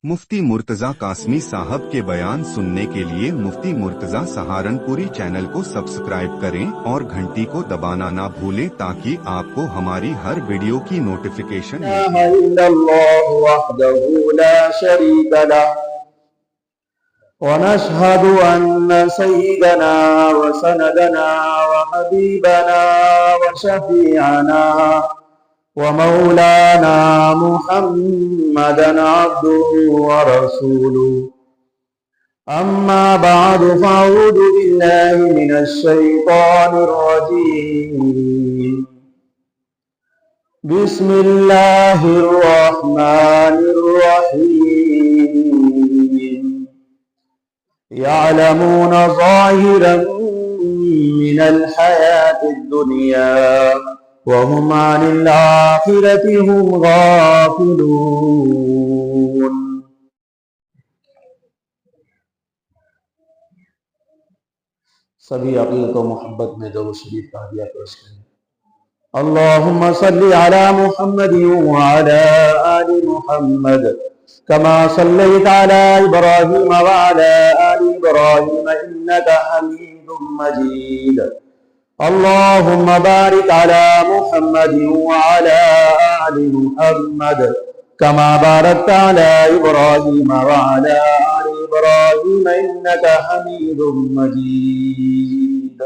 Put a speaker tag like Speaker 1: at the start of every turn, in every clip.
Speaker 1: मुफ्ती मुर्तजा कासमी साहब के बयान सुनने के लिए मुफ्ती मुर्तजा सहारनपुरी चैनल को सब्सक्राइब करें और घंटी को दबाना ना भूलें ताकि आपको हमारी हर वीडियो की नोटिफिकेशन मिले।
Speaker 2: ونشهد أن سيدنا وسندنا وحبيبنا وشفيعنا ومولانا محمدا عبده ورسوله أما بعد فأعوذ بالله من الشيطان الرجيم بسم الله الرحمن الرحيم يعلمون ظاهرا من الحياة الدنيا وهم عن الآخرة هم غافلون۔ سبھی عقیدت و محبت میں درود شریف کا ہدیہ پیش کریں۔ اللہم صلی علی محمد وعلی آل محمد كما صليت على إبراهيم وعلى آل إبراهيم إنك حميد مجيد۔ اللهم بارك على محمد وعلى آل محمد كما باركت على إبراهيم وعلى آل إبراهيم إنك حميد مجيد۔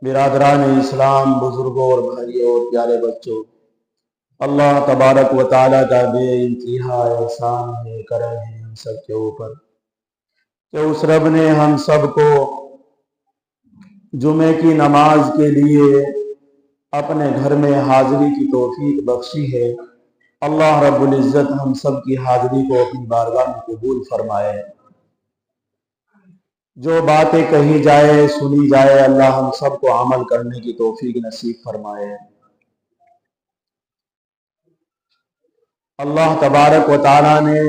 Speaker 2: برادران اسلام، بزرگوں اور بھائیوں اور پیارے بچوں، اللہ تبارک و تعالیٰ کا بے انتہا احسان ہے، کرم ہے ہم سب کے اوپر کہ اس رب نے ہم سب کو جمعے کی نماز کے لیے اپنے گھر میں حاضری کی توفیق بخشی ہے۔ اللہ رب العزت ہم سب کی حاضری کو اپنی بارگاہ میں قبول فرمائے۔ جو باتیں کہی جائے سنی جائے، اللہ ہم سب کو عمل کرنے کی توفیق نصیب فرمائے۔ اللہ تبارک و تعالیٰ نے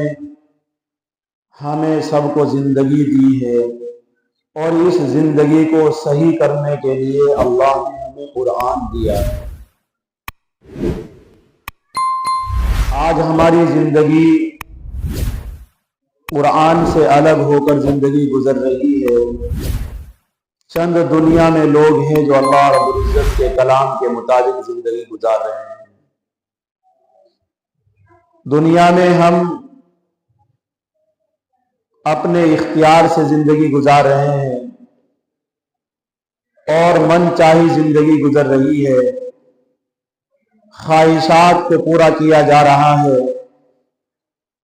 Speaker 2: ہمیں سب کو زندگی دی ہے اور اس زندگی کو صحیح کرنے کے لیے اللہ نے ہمیں قرآن دیا ہے۔ آج ہماری زندگی قرآن سے الگ ہو کر زندگی گزر رہی ہے۔ چند دنیا میں لوگ ہیں جو اللہ رب العزت کے کلام کے مطابق زندگی گزار رہے ہیں۔ دنیا میں ہم اپنے اختیار سے زندگی گزار رہے ہیں اور من چاہی زندگی گزر رہی ہے، خواہشات کو پورا کیا جا رہا ہے،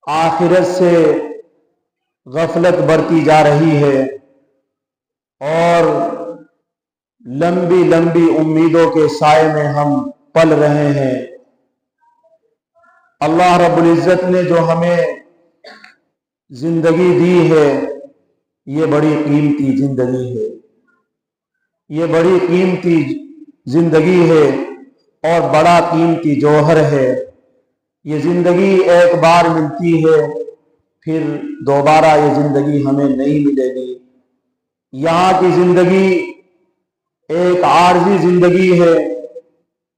Speaker 2: آخرت سے غفلت برتی جا رہی ہے اور لمبی لمبی امیدوں کے سائے میں ہم پل رہے ہیں۔ اللہ رب العزت نے جو ہمیں زندگی دی ہے یہ بڑی قیمتی زندگی ہے، یہ بڑی قیمتی زندگی ہے اور بڑا قیمتی جوہر ہے۔ یہ زندگی ایک بار ملتی ہے، پھر دوبارہ یہ زندگی ہمیں نہیں ملے گی۔ یہاں کی زندگی ایک عارضی زندگی ہے،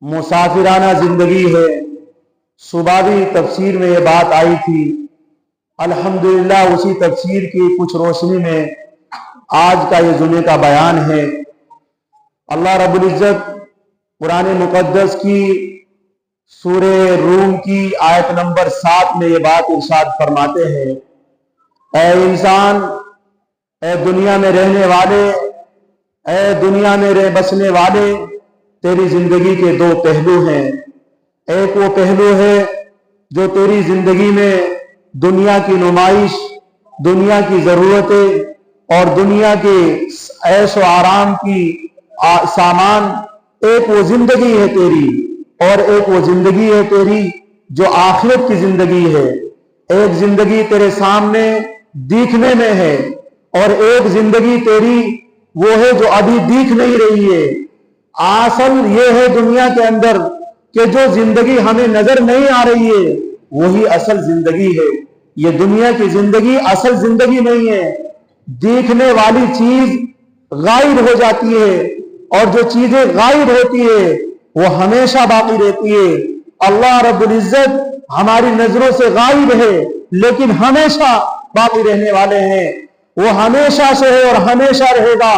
Speaker 2: مسافرانہ زندگی ہے۔ صبح بھی تفسیر میں یہ بات آئی تھی، الحمدللہ اسی تفسیر کی کچھ روشنی میں آج کا یہ جمعے کا بیان ہے۔ اللہ رب العزت قرآن مقدس کی سورہ روم کی آیت نمبر 7 میں یہ بات ارشاد فرماتے ہیں، اے انسان، اے دنیا میں رہنے والے، اے دنیا میں بسنے والے، تیری زندگی کے دو پہلو ہیں۔ ایک وہ پہلو ہے جو تیری زندگی میں دنیا کی نمائش، دنیا کی ضرورتیں اور دنیا کے عیش و آرام کی سامان، ایک وہ زندگی ہے تیری، اور ایک وہ زندگی ہے تیری جو آخرت کی زندگی ہے۔ ایک زندگی تیرے سامنے دیکھنے میں ہے اور ایک زندگی تیری وہ ہے جو ابھی دیکھ نہیں رہی ہے۔ اصل یہ ہے دنیا کے اندر کہ جو زندگی ہمیں نظر نہیں آ رہی ہے وہی اصل زندگی ہے۔ یہ دنیا کی زندگی اصل زندگی نہیں ہے۔ دیکھنے والی چیز غائب ہو جاتی ہے اور جو چیزیں غائب ہوتی ہے وہ ہمیشہ باقی رہتی ہے۔ اللہ رب العزت ہماری نظروں سے غائب ہے لیکن ہمیشہ باقی رہنے والے ہیں. وہ ہمیشہ سے ہے اور ہمیشہ رہے گا.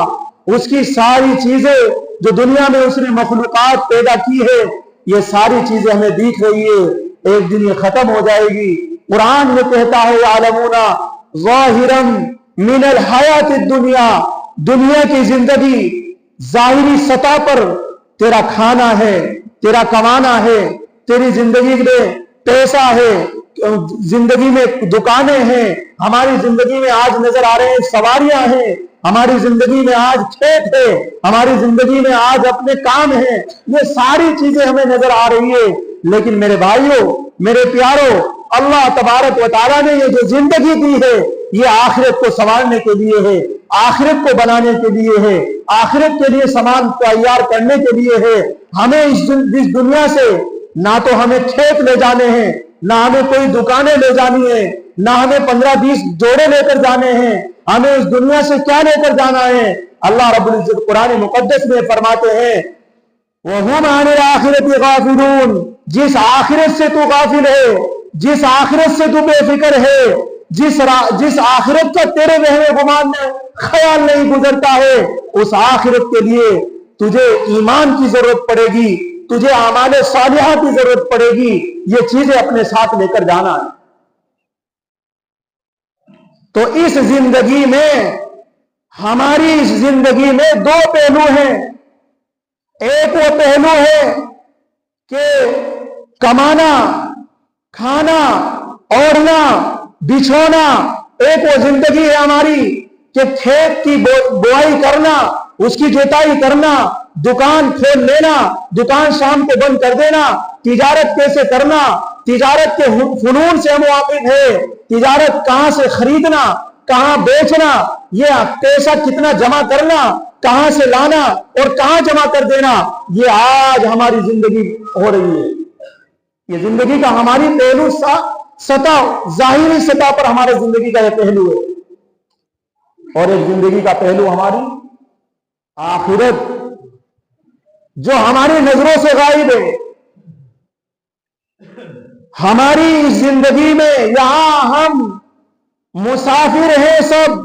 Speaker 2: اس کی ساری چیزیں جو دنیا میں اس نے مخلوقات پیدا کی ہے یہ ساری چیزیں ہمیں دکھ رہی ہے, ایک دن یہ ختم ہو جائے گی. قرآن میں کہتا ہے یعلمون ظاہرا من الحیات الدنیا, دنیا کی زندگی ظاہری سطح پر تیرا کھانا ہے, تیرا کمانا ہے, تیری زندگی میں پیسہ ہے, زندگی میں دکانیں ہیں, ہماری زندگی میں آج نظر آ رہے ہیں سواریاں ہیں, ہماری زندگی میں آج کھیت ہے, ہماری زندگی میں آج اپنے کام ہیں, یہ ساری چیزیں ہمیں نظر آ رہی ہے. لیکن میرے بھائیوں, میرے پیاروں, اللہ تبارک و تعالیٰ نے یہ جو زندگی دی ہے یہ آخرت کو سنوارنے کے لیے ہے, آخرت کو بنانے کے لیے ہے, آخرت کے لیے سامان تیار کرنے کے لیے ہے. ہمیں اس دنیا سے نہ تو ہمیں کھیت لے جانے ہیں, نہ ہمیں کوئی دکانیں لے جانی ہے, نہ ہمیں 15-20 جوڑے لے کر جانے ہیں. ہمیں اس دنیا سے کیا لے کر جانا ہے؟ اللہ رب العزت قرآن مقدس میں فرماتے ہیں وَهُمْ عَنِ الْآخِرَةِ غَافِلُونَ, جس آخرت سے تو غافل ہے, جس آخرت سے تو بے فکر ہے, جس آخرت کا تیرے ذہن گمان میں خیال نہیں گزرتا ہے, اس آخرت کے لیے تجھے ایمان کی ضرورت پڑے گی, تجھے اعمال صالحہ کی ضرورت پڑے گی. یہ چیزیں اپنے ساتھ لے کر جانا ہے. تو اس زندگی میں, ہماری اس زندگی میں دو پہلو ہیں. ایک وہ پہلو ہے کہ کمانا, کھانا, اوڑھنا, بچھونا. ایک وہ زندگی ہے ہماری کہ کھیت کی بوائی کرنا, اس کی جوتائی کرنا, دکان کھول لینا, دکان شام کو بند کر دینا, تجارت کیسے کرنا, تجارت کے فنون سے ہم واقف ہے, تجارت کہاں سے خریدنا, کہاں بیچنا, یہ پیسہ کتنا جمع کرنا, کہاں سے لانا اور کہاں جمع کر دینا, یہ آج ہماری زندگی ہو رہی ہے. یہ زندگی کا ہماری پہلو سطح, ظاہری سطح پر ہمارے زندگی کا یہ پہلو ہے. اور ایک زندگی کا پہلو ہماری آخرت جو ہماری نظروں سے غائب ہے. ہماری اس زندگی میں یہاں ہم مسافر ہیں سب,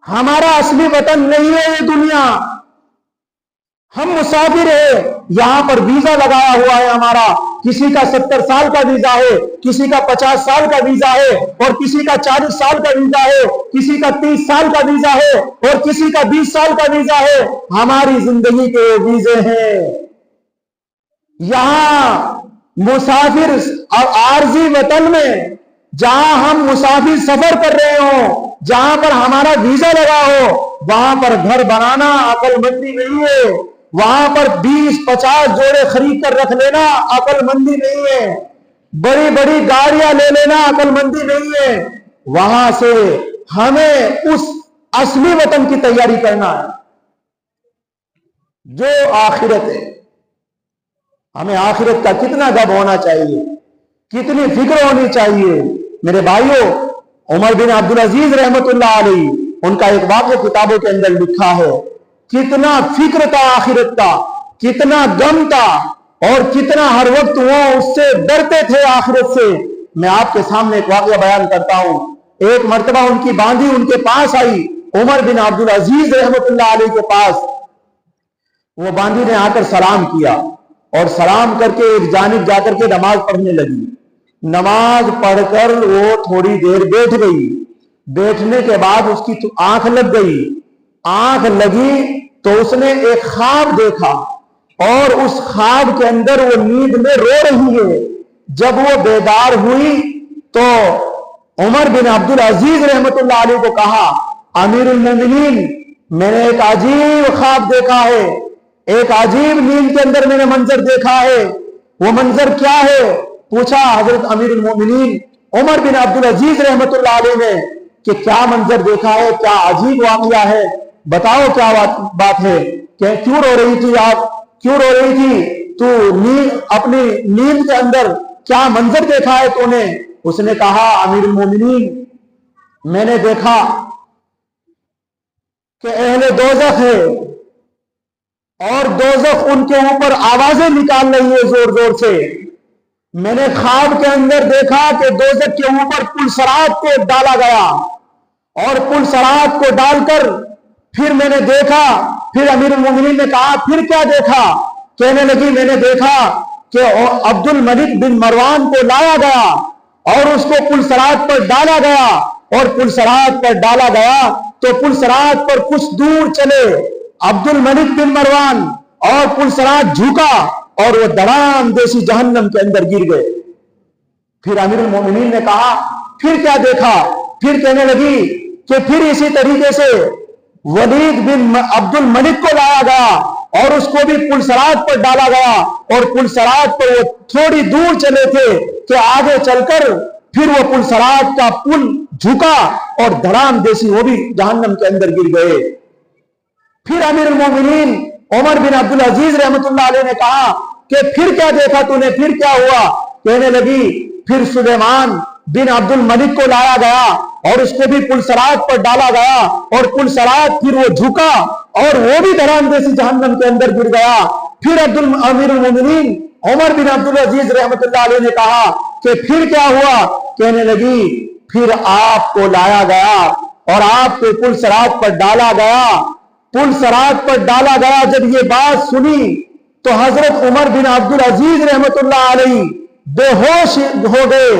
Speaker 2: ہمارا اصلی وطن نہیں ہے یہ دنیا, ہم مسافر ہیں. یہاں پر ویزا لگایا ہوا ہے ہمارا, کسی کا 70 سال کا ویزا ہے, کسی کا 50 سال کا ویزا ہے, اور کسی کا 40 سال کا ویزا ہے, کسی کا 30 سال کا ویزا ہے, اور کسی کا 20 سال کا ویزا ہے. ہماری زندگی کے ویزے ہیں. یہاں مسافر اور عارضی وطن میں جہاں ہم مسافر سفر کر رہے ہوں, جہاں پر ہمارا ویزا لگا ہو, وہاں پر گھر بنانا عقل مندی نہیں ہے. وہاں پر 20-50 جوڑے خرید کر رکھ لینا عقل مندی نہیں ہے. بڑی بڑی گاڑیاں لے لینا عقل مندی نہیں ہے. وہاں سے ہمیں اس اصلی وطن کی تیاری کرنا ہے جو آخرت ہے. ہمیں آخرت کا کتنا غم ہونا چاہیے, کتنی فکر ہونی چاہیے. میرے بھائیوں, عمر بن عبدالعزیز رحمت اللہ علیہ, ان کا ایک واقعہ کتابوں کے اندر لکھا ہے. کتنا فکر تھا آخرت کا, کتنا غم تھا, اور کتنا ہر وقت وہ اس سے ڈرتے تھے آخرت سے. میں آپ کے سامنے ایک واقعہ بیان کرتا ہوں. ایک مرتبہ ان کی باندھی ان کے پاس آئی, عمر بن عبدالعزیز رحمت اللہ علیہ کے پاس. وہ باندھی نے آ کر سلام کیا, اور سلام کر کے ایک جانب جا کر کے نماز پڑھنے لگی. نماز پڑھ کر وہ تھوڑی دیر بیٹھ گئی. بیٹھنے کے بعد اس کی آنکھ لگ گئی. آنکھ لگی تو اس نے ایک خواب دیکھا, اور اس خواب کے اندر وہ نیند میں رو رہی ہے. جب وہ بیدار ہوئی تو عمر بن عبدالعزیز رحمت اللہ علیہ کو کہا, امیر المومنین, میں نے ایک عجیب خواب دیکھا ہے, ایک عجیب نیند کے اندر میں نے منظر دیکھا ہے. وہ منظر کیا ہے؟ پوچھا حضرت امیر المومنین عمر بن عبدالعزیز رحمت اللہ علیہ نے کہ کیا منظر دیکھا ہے, کیا عجیب واقعہ ہے, بتاؤ کیا بات ہے, کہ کیوں رو رہی تھی آپ, کیوں رو رہی تھی تو, اپنی نیند کے اندر کیا منظر دیکھا ہے تو نے؟ اس نے کہا, امیر المومنین, میں نے دیکھا کہ اہل دوزخ ہے, اور دوزخ ان کے اوپر آوازیں نکال رہی ہے زور زور سے, मैंने ख्वाब के अंदर देखा कि दोज़ख के ऊपर पुलसरात को डाला गया और पुलसरात को डालकर फिर मैंने देखा, फिर अमीरुल मोमिनीन ने कहा फिर क्या देखा? कहने लगी मैंने देखा कि अब्दुल मलिक बिन मरवान को लाया गया और उसको पुलसरात पर डाला गया और पुलसरात पर डाला गया तो पुलसरात पर कुछ दूर चले अब्दुल मलिक बिन मरवान और पुलसरात झुका और वो धड़ाम देसी जहन्नम के अंदर गिर गए। फिर अमीरुल मोमिनीन ने कहा फिर क्या देखा? फिर कहने लगी कि फिर इसी तरीके से वलीद बिन अब्दुल मलिक को लाया गया और उसको भी पुलसरात पर डाला गया और पुलसरात पर वो थोड़ी दूर चले थे कि आगे चलकर फिर वो पुलसरात का पुल झुका और धड़ाम देसी वो भी जहन्नम के अंदर गिर गए। फिर अमीरुल मोमिनीन उमर बिन अब्दुल अजीज रहमतुल्लाह अलैह ने कहा कि फिर क्या देखा तूने, फिर क्या हुआ? कहने लगी फिर सुलेमान बिन अब्दुल मलिक को लाया गया और उसको भी पुलसरात पर डाला गया और पुलसरात फिर वो झुका और वो भी धड़ाम देसी जहन्नम के अंदर गिर गया। फिर अमीरुल मोमिनीन उमर बिन अब्दुल अजीज रहमतुल्लाह अलैह ने कहा कि फिर क्या हुआ? कहने लगी फिर आपको लाया गया और आपको पुलसरात पर डाला गया। पुलसरात पर डाला गया। जब ये बात सुनी तो हजरत उमर बिन अब्दुल अजीज रहमतुल्लाह अलैह बेहोश हो गए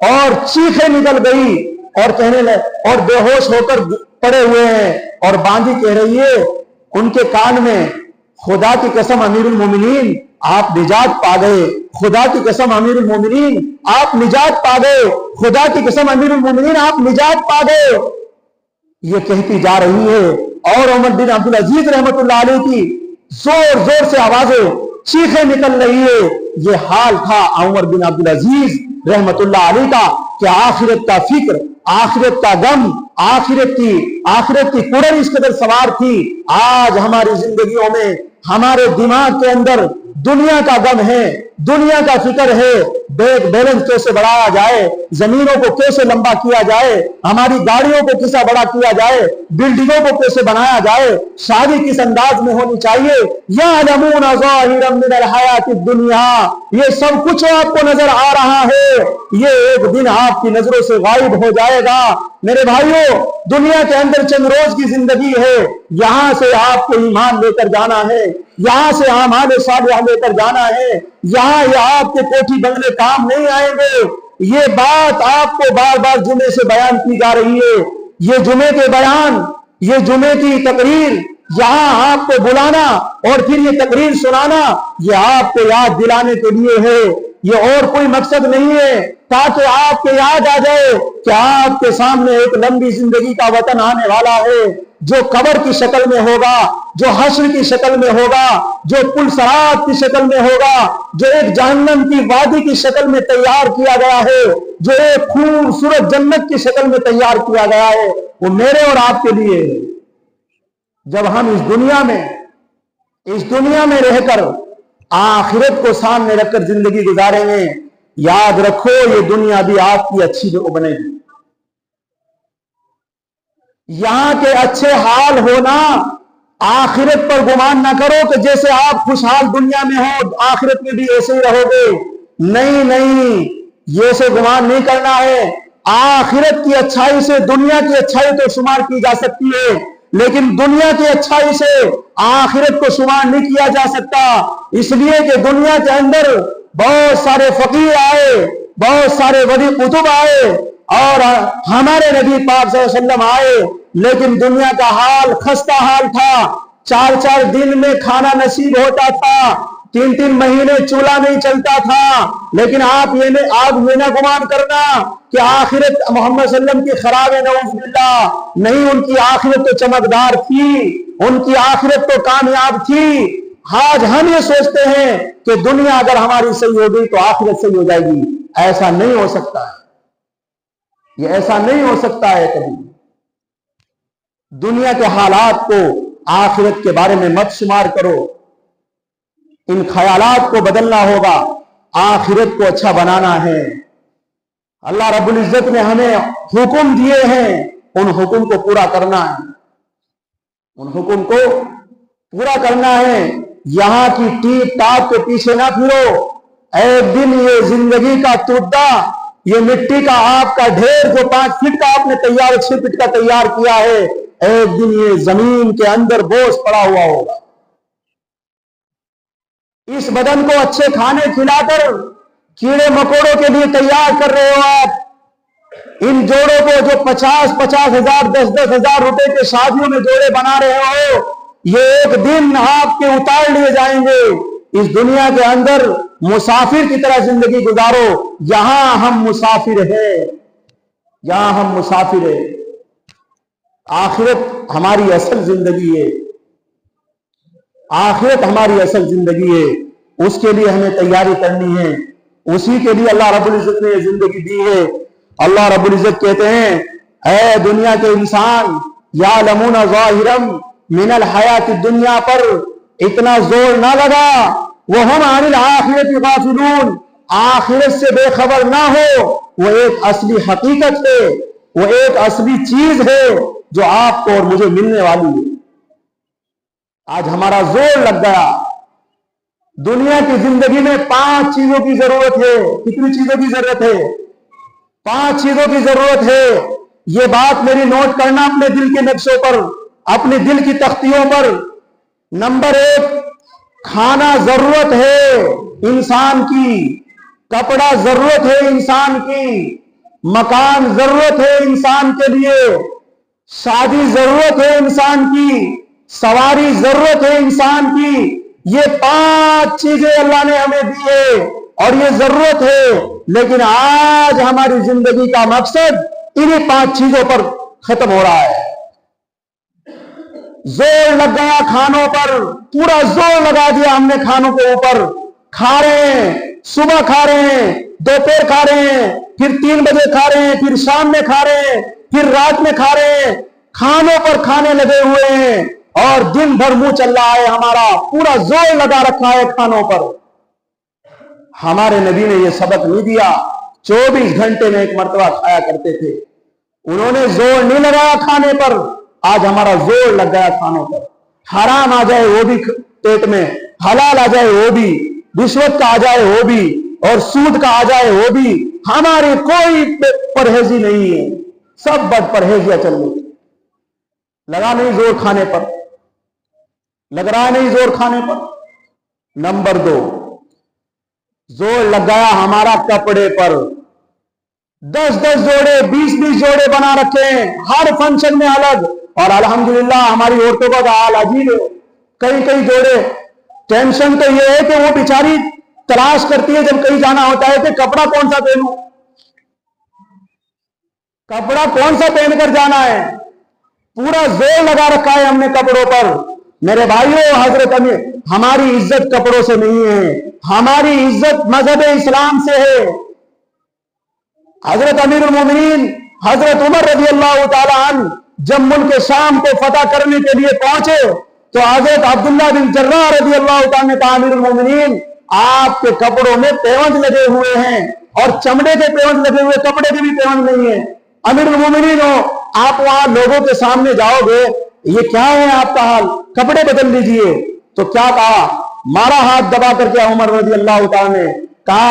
Speaker 2: और चीखें निकल गई और कहने लगे और बेहोश होकर पड़े हुए हैं और बांदी कह रही है उनके कान में, खुदा की कसम अमीरुल मोमिनीन आप निजात पा गए, खुदा की कसम अमीरुल मोमिनीन आप निजात पा गए, खुदा की कसम अमीरुल मोमिनीन आप निजात पा गए, ये कहती जा रही है। और उमर बिन अब्दुल अजीज रहमतुल्लाह अलैह की जोर जोर से आवाजें, चीखें निकल रही है। ये हाल था उमर बिन अब्दुल अजीज रहमतुल्लाह अलैह का कि आखिरत का फिक्र, आखिरत का गम, आखिरत की कुड़न इस कदर सवार थी। आज हमारी जिंदगियों में हमारे दिमाग के अंदर दुनिया का गम है, दुनिया का फिक्र है, बैंक बैलेंस कैसे बढ़ाया जाए, जमीनों को कैसे लंबा किया जाए, हमारी गाड़ियों को कैसा बड़ा किया जाए, बिल्डिंगों को कैसे बनाया जाए, शादी किस अंदाज में होनी चाहिए, यअलमूना ज़ाहिरम मिनल हयातिद दुनिया, ये सब कुछ आपको नजर आ रहा है, ये एक दिन आपकी नजरों से गायब हो जाएगा। मेरे भाइयों, दुनिया के अंदर चंद रोज की जिंदगी है, यहां से आपको ईमान लेकर जाना है, यहां से आमाल सालिह लेकर जाना है, यहां ये आपके कोठी बंगले काम नहीं आएंगे। ये बात आपको बार बार जुमे से बयान की जा रही है। ये जुमे के बयान, ये जुमे की तकरीर, यहां आपको बुलाना और फिर ये तकरीर सुनाना, ये आपको याद दिलाने के लिए है, ये और कोई मकसद नहीं है, ताकि आपको याद आ जाए कि आपके सामने एक लंबी जिंदगी का वतन आने वाला है, जो कब्र की शक्ल में होगा, जो हश्र की शक्ल में होगा, जो पुलसरात की शक्ल में होगा, जो एक जहन्नम की वादी की शक्ल में तैयार किया गया है, जो एक खूबसूरत जन्नत की शक्ल में तैयार किया गया है, वो मेरे और आपके लिए है। जब हम इस दुनिया में रहकर आखिरत को सामने रखकर जिंदगी गुजारेंगे, याद रखो ये दुनिया भी आपकी अच्छी बनेगी। यहां के अच्छे हाल होना, आखिरत पर गुमान ना करो कि जैसे आप खुशहाल दुनिया में हो आखिरत में भी ऐसे ही रहोगे। नहीं नहीं, ये से गुमान नहीं करना है। आखिरत की अच्छाई से दुनिया की अच्छाई तो शुमार की जा सकती है, लेकिन दुनिया की अच्छाई से आखिरत को शुमार नहीं किया जा सकता। इसलिए कि दुनिया के अंदर बहुत सारे फकीर आए, बहुत सारे वली कुतुब आए और हमारे नबी पाक सल्लल्लाहु अलैहि वसल्लम आए, लेकिन दुनिया का हाल खस्ता हाल था। 4-4 दिन में खाना नसीब होता था, 3-3 महीने चूल्हा नहीं चलता था। लेकिन आप ये ना गुमान करना कि आखिरत मोहम्मद सल्लल्लाहु अलैहि वसल्लम की खराब है, नऊजुबिल्लाह। नहीं, उनकी आखिरत तो चमकदार थी, उनकी आखिरत तो कामयाब थी। आज हम ये सोचते हैं कि दुनिया अगर हमारी सही हो गई तो आखिरत सही हो जाएगी। ऐसा नहीं हो सकता है, ये ऐसा नहीं हो सकता है कभी। दुनिया के हालात को आखिरत के बारे में मत शुमार करो, इन ख्यालात को बदलना होगा, आखिरत को अच्छा बनाना है। अल्लाह रब्बुल इज्जत ने हमें हुक्म दिए हैं, उन हुक्म को पूरा करना है, उन हुक्म को पूरा करना है। यहां की टीप टाप के पीछे ना फिरो, एक दिन ये जिंदगी का तुड्डा, ये मिट्टी का आपका ढेर जो 5 फीट का आपने तैयार 6 फीट का तैयार किया है, एक दिन ये जमीन के अंदर बोझ पड़ा हुआ होगा। इस बदन को अच्छे खाने खिलाकर कीड़े मकोड़ों के लिए तैयार कर रहे हो आप। इन जोड़ों को जो 50-50 हजार 10-10 हजार रुपए के शादियों में जोड़े बना रहे हो, ये एक दिन आपके उतार लिए जाएंगे। इस दुनिया के अंदर मुसाफिर की तरह जिंदगी गुजारो। यहां हम मुसाफिर हैं, यहां हम मुसाफिर हैं। आखिरत हमारी असल जिंदगी है, आखिरत हमारी असल जिंदगी है। उसके लिए हमें तैयारी करनी है। उसी के लिए अल्लाह रब्बुल इज्जत ने जिंदगी दी है। अल्लाह रब्बुल इज्जत कहते हैं, ऐ दुनिया के इंसान, या लमूना ज़ाहिरम मिनल हयाती दुनिया पर इतना जोर ना लगा, वो हम अनिल आखिरत गाफिलून, आखिरत से बेखबर ना हो। वो एक असली हकीकत है, वो एक असली चीज है जो आपको और मुझे मिलने वाली है। आज हमारा जोर लग गया। दुनिया की जिंदगी में 5 चीजों की जरूरत है। कितनी चीजों की जरूरत है? 5 चीजों की जरूरत है। ये बात मेरी नोट करना अपने दिल के नक्शों पर, अपने दिल की तख्तियों पर। नंबर 1, खाना जरूरत है इंसान की, कपड़ा जरूरत है इंसान की, मकान जरूरत है इंसान के लिए, शादी जरूरत है इंसान की, सवारी जरूरत है इंसान की। ये 5 चीजें अल्लाह ने हमें दी है और ये जरूरत है। लेकिन आज हमारी जिंदगी का मकसद इन्हीं 5 चीजों पर खत्म हो रहा है। जोर लग गया खानों पर, पूरा जोर लगा दिया हमने खानों के ऊपर। खा रहे हैं, सुबह खा रहे हैं, दोपहर खा रहे हैं, फिर 3 बजे खा रहे हैं, फिर शाम में खा रहे हैं, फिर रात में खा रहे हैं। खानों पर खाने लगे हुए हैं और दिन भर मुंह चल रहा है हमारा, पूरा जोर लगा रखा है खानों पर। हमारे नबी ने यह सबक नहीं दिया। 24 घंटे में एक मर्तबा खाया करते थे। उन्होंने जोर नहीं लगाया खाने पर। आज हमारा जोर लग गया खानों पर। हराम आ जाए वो भी पेट में, हलाल आ जाए वो भी, रिश्वत का आ जाए वो भी, और सूद का आ जाए वो भी। हमारी कोई परहेजी नहीं है, सब बद परहेजियां चल रही। लगा नहीं जोर खाने पर, लग रहा नहीं जोर खाने पर। नंबर 2, जोर लग गया हमारा कपड़े पर। 10-10 जोड़े, 20-20 जोड़े बना रखे हैं, हर फंक्शन में अलग। और अल्हम्दुलिल्लाह हमारी औरतों का हाल अजीब है। कई जोड़े। टेंशन तो यह है कि वो बेचारी तलाश करती है जब कहीं जाना होता है कि कपड़ा कौन सा पहनूं, कपड़ा कौन सा पहनकर जाना है। पूरा जोर लगा रखा है हमने कपड़ों पर। मेरे भाइयों, हजरत अमीर, हमारी इज्जत कपड़ों से नहीं है, हमारी इज्जत मजहब इस्लाम से है। हजरत अमीरुल मोमिनीन हजरत उमर रज़ी अल्लाह तआला अन्हु जब मुल्क शाम को फतह करने के लिए पहुंचे तो हजरत अब्दुल्लाह बिन जर्राह रज़ी अल्लाह तआला ने कहा, अमीरुल मोमिनीन, आपके कपड़ों में पेवंद लगे हुए हैं और चमड़े के पेवंद लगे हुए, कपड़े के भी पेवंद नहीं है। अमीरुल मोमिनीन हो, आप वहां लोगों के सामने जाओगे, ये क्या है आपका हाल, कपड़े बदल लीजिए। तो क्या कहा, मारा हाथ दबा करके उमर रज़ी अल्लाह तआला ने कहा,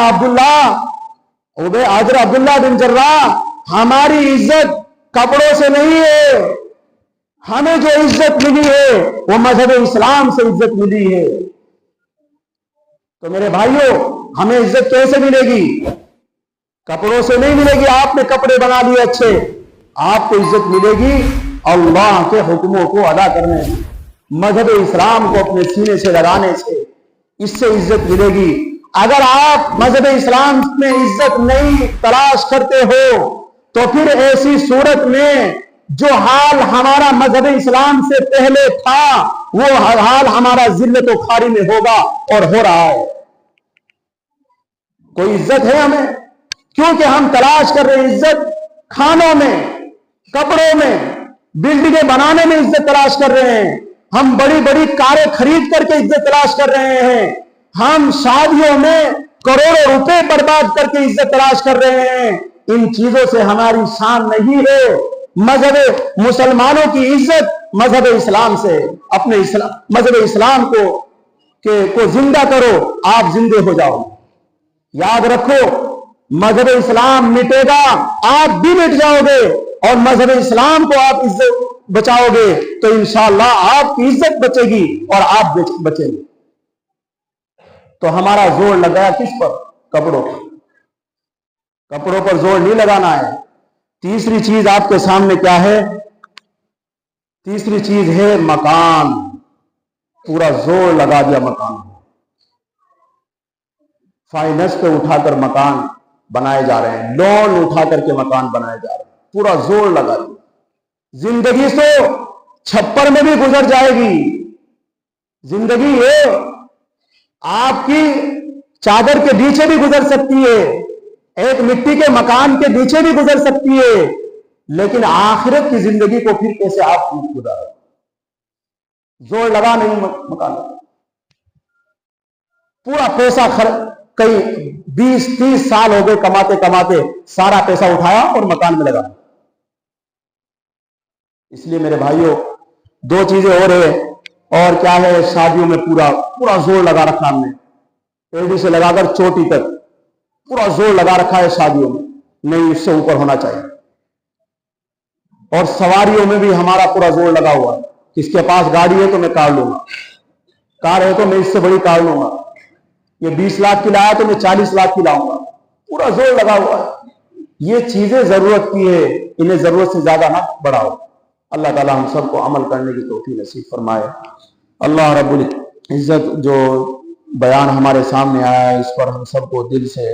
Speaker 2: हजरत अब्दुल्लाह बिन जर्राह, हमारी इज्जत कपड़ों से नहीं है, हमें जो इज्जत मिली है वो मजहब इस्लाम से इज्जत मिली है। तो मेरे भाइयों, हमें इज्जत कैसे मिलेगी? कपड़ों से नहीं मिलेगी। आपने कपड़े बना लिए अच्छे, आपको इज्जत मिलेगी अल्लाह के हुक्मों को अदा करने से, मजहब इस्लाम को अपने सीने से लगाने से, इससे इज्जत मिलेगी। अगर आप मजहब इस्लाम में इज्जत नहीं तलाश करते हो तो फिर ऐसी सूरत में जो हाल हमारा मजहब इस्लाम से पहले था वो हाल हमारा जिल्लत व खारी में होगा और हो रहा है। कोई इज्जत है हमें? क्योंकि हम तलाश कर रहे हैं इज्जत खानों में, कपड़ों में, बिल्डिंगें बनाने में इज्जत तलाश कर रहे हैं। हम बड़ी बड़ी कारें खरीद करके इज्जत तलाश कर रहे हैं। हम शादियों में करोड़ों रुपए बर्बाद करके इज्जत तलाश कर रहे हैं। इन चीजों से हमारी शान नहीं है। मजहब मुसलमानों की इज्जत मजहब इस्लाम से, अपने मजहब इस्लाम को जिंदा करो, आप जिंदे हो जाओ। याद रखो, मजहब इस्लाम मिटेगा, आप भी मिट जाओगे, और मजहब इस्लाम को आप इज्जत बचाओगे तो इंशाअल्लाह आपकी इज्जत बचेगी और आप बचेंगे। तो हमारा जोर लगाया किस पर? कपड़ों पर। कपड़ों पर जोर नहीं लगाना है। तीसरी चीज आपके सामने क्या है? तीसरी चीज है मकान। पूरा जोर लगा दिया मकान। फाइनेंस पे उठाकर मकान बनाए जा रहे हैं, लोन उठा करके मकान बनाए जा रहे हैं, पूरा जोर लगा दिया। जिंदगी तो छप्पर में भी गुजर जाएगी। जिंदगी ये आपकी चादर के नीचे भी गुजर सकती है, एक मिट्टी के मकान के नीचे भी गुजर सकती है, लेकिन आखिरत की जिंदगी को फिर कैसे आप गुजारो? जोर लगा नहीं मकान। पूरा पैसा कई 20-30 साल हो गए कमाते कमाते, सारा पैसा उठाया और मकान में लगा। इसलिए मेरे भाइयों, दो चीजें और है, और क्या है, शादियों में पूरा पूरा जोर लगा रखा हमने, एड़ी से लगाकर चोटी तक पूरा जोर लगा रखा है शादियों में, नहीं इससे ऊपर होना चाहिए। और सवारियों में भी हमारा पूरा जोर लगा हुआ है, किसके पास गाड़ी है तो मैं कार लूंगा, कार है तो मैं इससे बड़ी कार लूंगा, ये 20 लाख की लाया तो मैं 40 लाख की लाऊंगा, पूरा जोर लगा हुआ है। ये चीजें जरूरत की है, इन्हें जरूरत से ज्यादा ना बढ़ाओ। अल्लाह ताला हम सबको अमल करने की तौफीक नसीब फरमाए। अल्लाह रब्बुल इज्जत जो बयान हमारे सामने आया है, इस पर हम सबको दिल से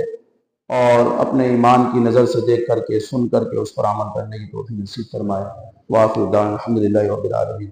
Speaker 2: और अपने ईमान की नज़र से देख करके, सुन करके उस पर अमल करने की तौफीक नसीब फरमाए। वाक़िअ दान अल्हम्दुलिल्लाहि रब्बिल आलमीन।